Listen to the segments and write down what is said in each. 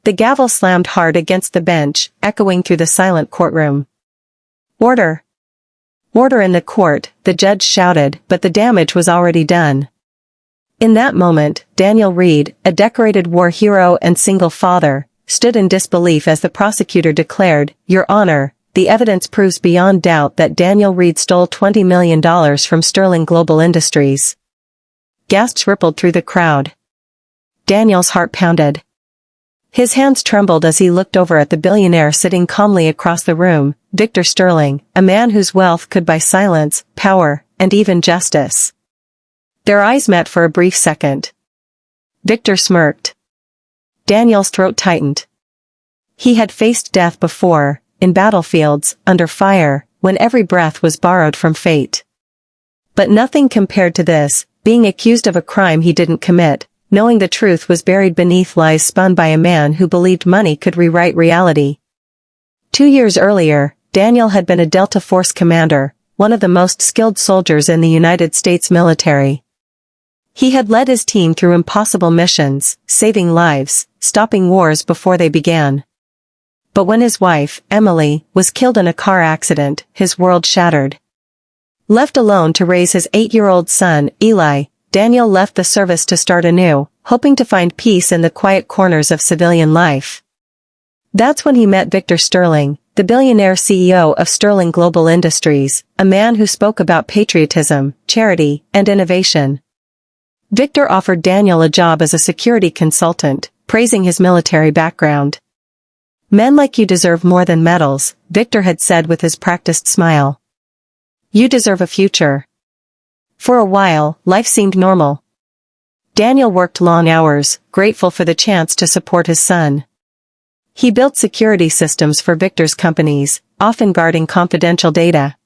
The gavel slammed hard against the bench, echoing through the silent courtroom. "Order! Order in the court," the judge shouted, but the damage was already done. In that moment, Daniel Reed, a decorated war hero and single father, stood in disbelief as the prosecutor declared, "Your Honor, the evidence proves beyond doubt that Daniel Reed stole $20 million from Sterling Global Industries." Gasps rippled through the crowd. Daniel's heart pounded. His hands trembled as he looked over at the billionaire sitting calmly across the room, Victor Sterling, a man whose wealth could buy silence, power, and even justice. Their eyes met for a brief second. Victor smirked. Daniel's throat tightened. He had faced death before, in battlefields, under fire, when every breath was borrowed from fate. But nothing compared to this, being accused of a crime he didn't commit, knowing the truth was buried beneath lies spun by a man who believed money could rewrite reality. 2 years earlier, Daniel had been a Delta Force commander, one of the most skilled soldiers in the United States military. He had led his team through impossible missions, saving lives, stopping wars before they began. But when his wife, Emily, was killed in a car accident, his world shattered. Left alone to raise his 8-year-old son, Eli, Daniel left the service to start anew, hoping to find peace in the quiet corners of civilian life. That's when he met Victor Sterling, the billionaire CEO of Sterling Global Industries, a man who spoke about patriotism, charity, and innovation. Victor offered Daniel a job as a security consultant, praising his military background. "Men like you deserve more than medals," Victor had said with his practiced smile. "You deserve a future." For a while, life seemed normal. Daniel worked long hours, grateful for the chance to support his son. He built security systems for Victor's companies, often guarding confidential data.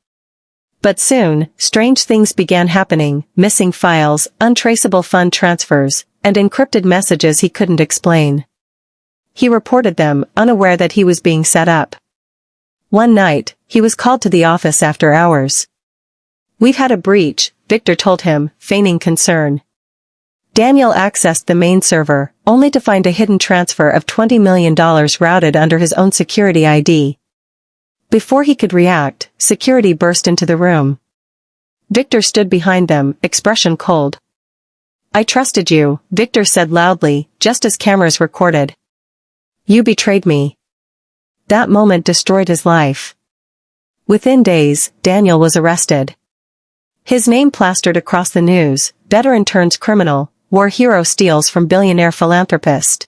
But soon, strange things began happening, missing files, untraceable fund transfers, and encrypted messages he couldn't explain. He reported them, unaware that he was being set up. One night, he was called to the office after hours. "We've had a breach," Victor told him, feigning concern. Daniel accessed the main server, only to find a hidden transfer of $20 million routed under his own security ID. Before he could react, security burst into the room. Victor stood behind them, expression cold. "I trusted you," Victor said loudly, just as cameras recorded. "You betrayed me." That moment destroyed his life. Within days, Daniel was arrested. His name plastered across the news, veteran turns criminal, war hero steals from billionaire philanthropist.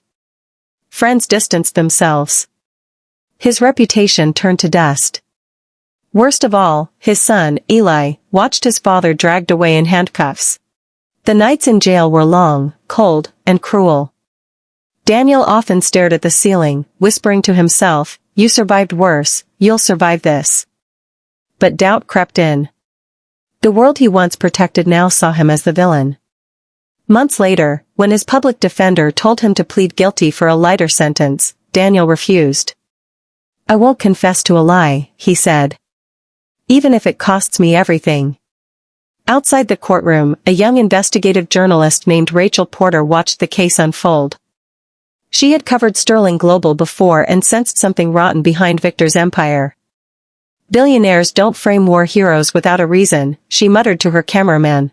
Friends distanced themselves. His reputation turned to dust. Worst of all, his son, Eli, watched his father dragged away in handcuffs. The nights in jail were long, cold, and cruel. Daniel often stared at the ceiling, whispering to himself, "You survived worse, you'll survive this." But doubt crept in. The world he once protected now saw him as the villain. Months later, when his public defender told him to plead guilty for a lighter sentence, Daniel refused. "I won't confess to a lie," he said. "Even if it costs me everything." Outside the courtroom, a young investigative journalist named Rachel Porter watched the case unfold. She had covered Sterling Global before and sensed something rotten behind Victor's empire. "Billionaires don't frame war heroes without a reason," she muttered to her cameraman.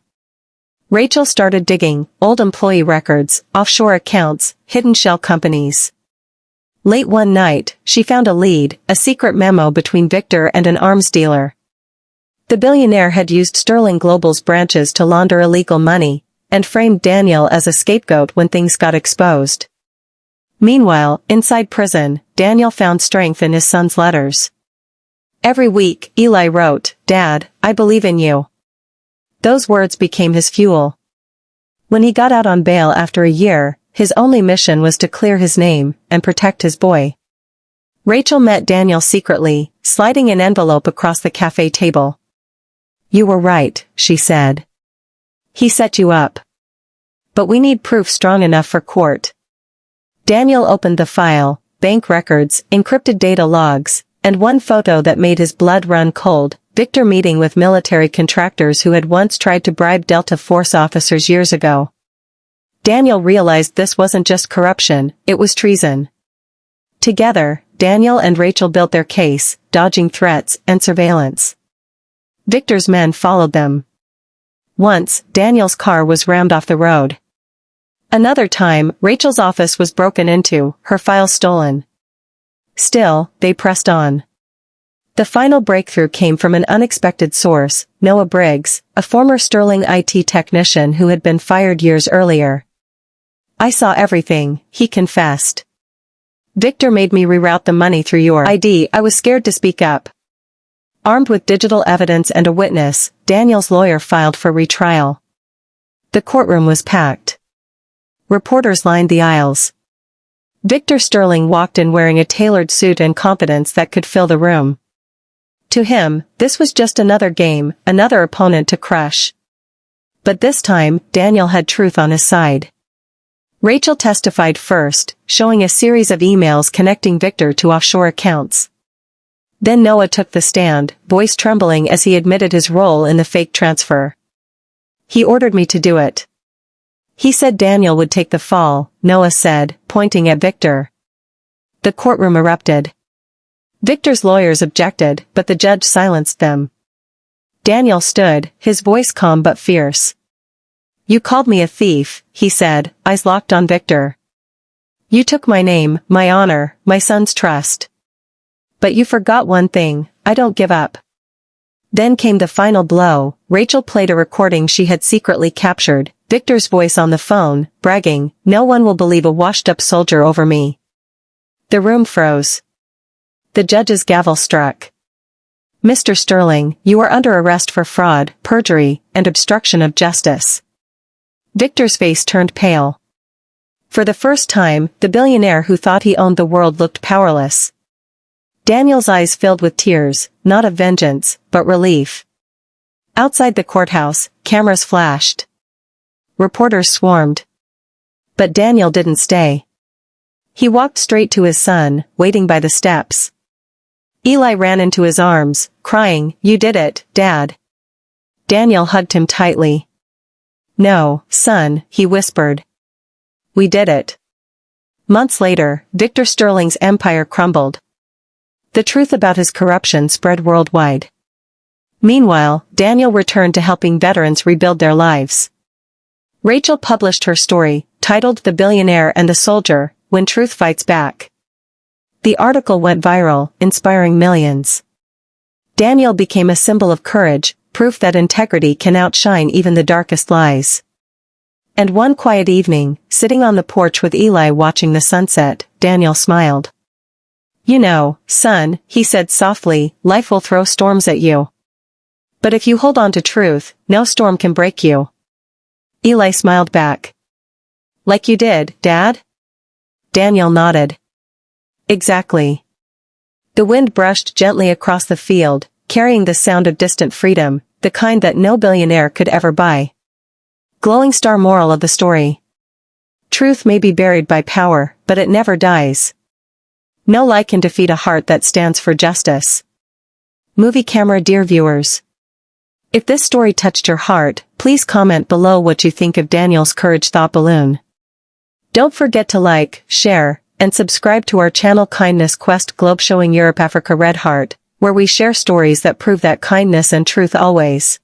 Rachel started digging, old employee records, offshore accounts, hidden shell companies. Late one night, she found a lead, a secret memo between Victor and an arms dealer. The billionaire had used Sterling Global's branches to launder illegal money, and framed Daniel as a scapegoat when things got exposed. Meanwhile, inside prison, Daniel found strength in his son's letters. Every week, Eli wrote, "Dad, I believe in you." Those words became his fuel. When he got out on bail after a year, his only mission was to clear his name and protect his boy. Rachel met Daniel secretly, sliding an envelope across the cafe table. "You were right," she said. "He set you up. But we need proof strong enough for court." Daniel opened the file, bank records, encrypted data logs, and one photo that made his blood run cold, Victor meeting with military contractors who had once tried to bribe Delta Force officers years ago. Daniel realized this wasn't just corruption, it was treason. Together, Daniel and Rachel built their case, dodging threats and surveillance. Victor's men followed them. Once, Daniel's car was rammed off the road. Another time, Rachel's office was broken into, her files stolen. Still, they pressed on. The final breakthrough came from an unexpected source, Noah Briggs, a former Sterling IT technician who had been fired years earlier. "I saw everything," he confessed. "Victor made me reroute the money through your ID. I was scared to speak up." Armed with digital evidence and a witness, Daniel's lawyer filed for retrial. The courtroom was packed. Reporters lined the aisles. Victor Sterling walked in wearing a tailored suit and confidence that could fill the room. To him, this was just another game, another opponent to crush. But this time, Daniel had truth on his side. Rachel testified first, showing a series of emails connecting Victor to offshore accounts. Then Noah took the stand, voice trembling as he admitted his role in the fake transfer. "He ordered me to do it." He said Daniel would take the fall, Noah said, pointing at Victor. The courtroom erupted. Victor's lawyers objected, but the judge silenced them. Daniel stood, his voice calm but fierce. "You called me a thief," he said, eyes locked on Victor. "You took my name, my honor, my son's trust. But you forgot one thing: I don't give up." Then came the final blow. Rachel played a recording she had secretly captured, Victor's voice on the phone, bragging, "No one will believe a washed-up soldier over me." The room froze. The judge's gavel struck. "Mr. Sterling, you are under arrest for fraud, perjury, and obstruction of justice." Victor's face turned pale. For the first time, the billionaire who thought he owned the world looked powerless. Daniel's eyes filled with tears, not of vengeance, but relief. Outside the courthouse, cameras flashed. Reporters swarmed. But Daniel didn't stay. He walked straight to his son, waiting by the steps. Eli ran into his arms, crying, "You did it, Dad." Daniel hugged him tightly. "No, son," he whispered. "We did it." Months later, Victor Sterling's empire crumbled. The truth about his corruption spread worldwide. Meanwhile, Daniel returned to helping veterans rebuild their lives. Rachel published her story, titled "The Billionaire and the Soldier, When Truth Fights Back." The article went viral, inspiring millions. Daniel became a symbol of courage, proof that integrity can outshine even the darkest lies. And one quiet evening, sitting on the porch with Eli watching the sunset, Daniel smiled. "You know, son," he said softly, "life will throw storms at you. But if you hold on to truth, no storm can break you." Eli smiled back. "Like you did, Dad?" Daniel nodded. "Exactly." The wind brushed gently across the field, carrying the sound of distant freedom, the kind that no billionaire could ever buy. Glowing star moral of the story. Truth may be buried by power, but it never dies. No lie can defeat a heart that stands for justice. Movie camera. Dear viewers, if this story touched your heart, please comment below what you think of Daniel's courage thought balloon. Don't forget to like, share, and subscribe to our channel Kindness Quest Globe, showing Europe, Africa, Red Heart, where we share stories that prove that kindness and truth always